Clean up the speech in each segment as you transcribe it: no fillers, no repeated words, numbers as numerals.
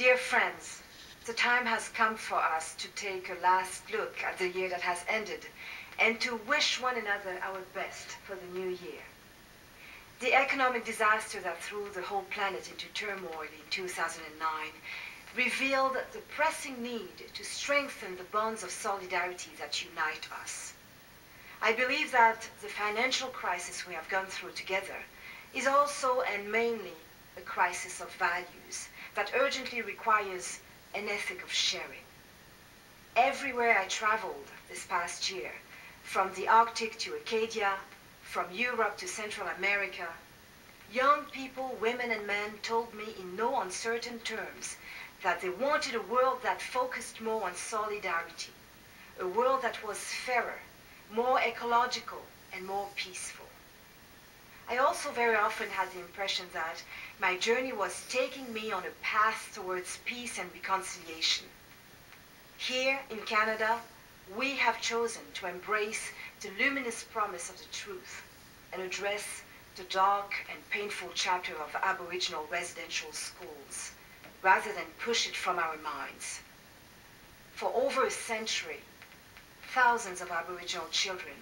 Dear friends, the time has come for us to take a last look at the year that has ended and to wish one another our best for the new year. The economic disaster that threw the whole planet into turmoil in 2009 revealed the pressing need to strengthen the bonds of solidarity that unite us. I believe that the financial crisis we have gone through together is also and mainly a crisis of values that urgently requires an ethic of sharing. Everywhere I traveled this past year, from the Arctic to Acadia, from Europe to Central America, young people, women and men told me in no uncertain terms that they wanted a world that focused more on solidarity, a world that was fairer, more ecological, and more peaceful. I also very often had the impression that my journey was taking me on a path towards peace and reconciliation. Here in Canada, we have chosen to embrace the luminous promise of the truth and address the dark and painful chapter of Aboriginal residential schools, rather than push it from our minds. For over a century, thousands of Aboriginal children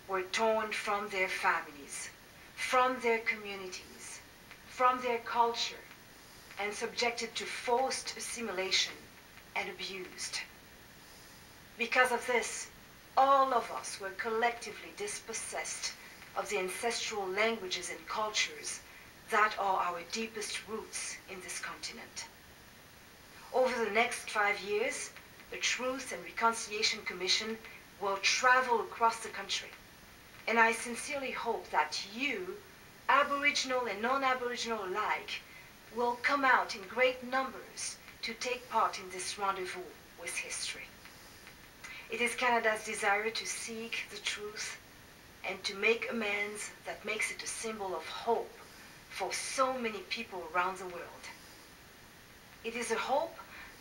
were torn from their families, from their communities, from their culture, and subjected to forced assimilation and abused. Because of this, all of us were collectively dispossessed of the ancestral languages and cultures that are our deepest roots in this continent. Over the next 5 years, the Truth and Reconciliation Commission will travel across the country, and I sincerely hope that you, Aboriginal and non-Aboriginal alike, will come out in great numbers to take part in this rendezvous with history. It is Canada's desire to seek the truth and to make amends that makes it a symbol of hope for so many people around the world. It is a hope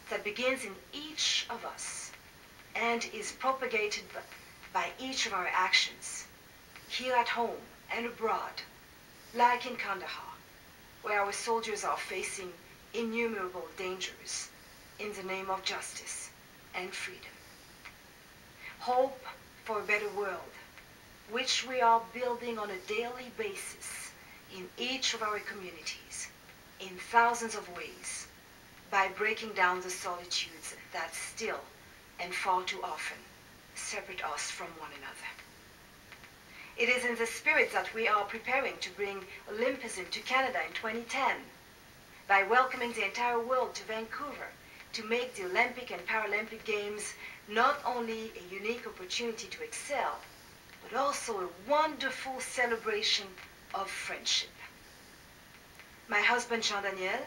that begins in each of us and is propagated by each of our actions, here at home and abroad, like in Kandahar, where our soldiers are facing innumerable dangers in the name of justice and freedom. Hope for a better world, which we are building on a daily basis in each of our communities, in thousands of ways, by breaking down the solitudes that still and far too often separate us from one another. It is in this spirit that we are preparing to bring Olympism to Canada in 2010, by welcoming the entire world to Vancouver to make the Olympic and Paralympic Games not only a unique opportunity to excel, but also a wonderful celebration of friendship. My husband Jean-Daniel,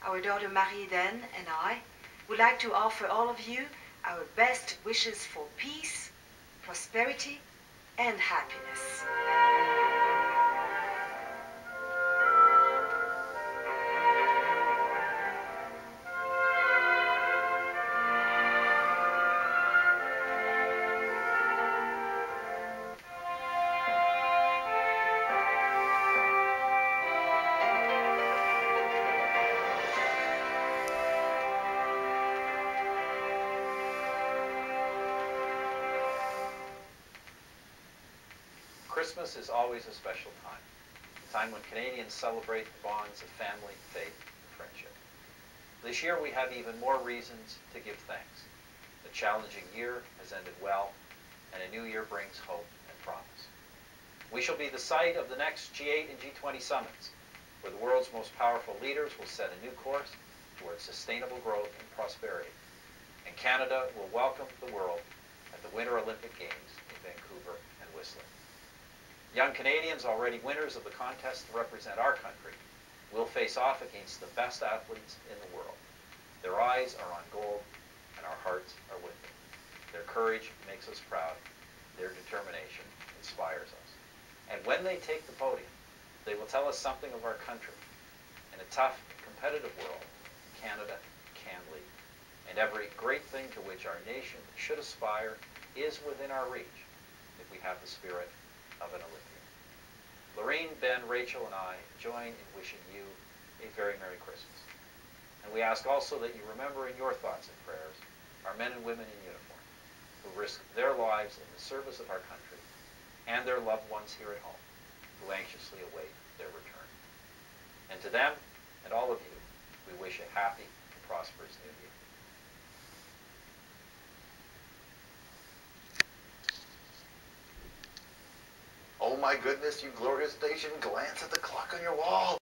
our daughter Marie-Hélène, and I would like to offer all of you our best wishes for peace, prosperity, and happiness. Christmas is always a special time, a time when Canadians celebrate the bonds of family, faith, and friendship. This year we have even more reasons to give thanks. The challenging year has ended well, and a new year brings hope and promise. We shall be the site of the next G8 and G20 summits, where the world's most powerful leaders will set a new course towards sustainable growth and prosperity. And Canada will welcome the world at the Winter Olympic Games in Vancouver and Whistler. Young Canadians, already winners of the contest to represent our country, will face off against the best athletes in the world. Their eyes are on gold, and our hearts are with them. Their courage makes us proud. Their determination inspires us. And when they take the podium, they will tell us something of our country. In a tough, competitive world, Canada can lead. And every great thing to which our nation should aspire is within our reach if we have the spirit of an Olympian. Lorraine, Ben, Rachel, and I join in wishing you a very Merry Christmas. And we ask also that you remember in your thoughts and prayers our men and women in uniform who risk their lives in the service of our country and their loved ones here at home who anxiously await their return. And to them and all of you, we wish a happy and prosperous New Year. Oh my goodness, you glorious nation, glance at the clock on your wall.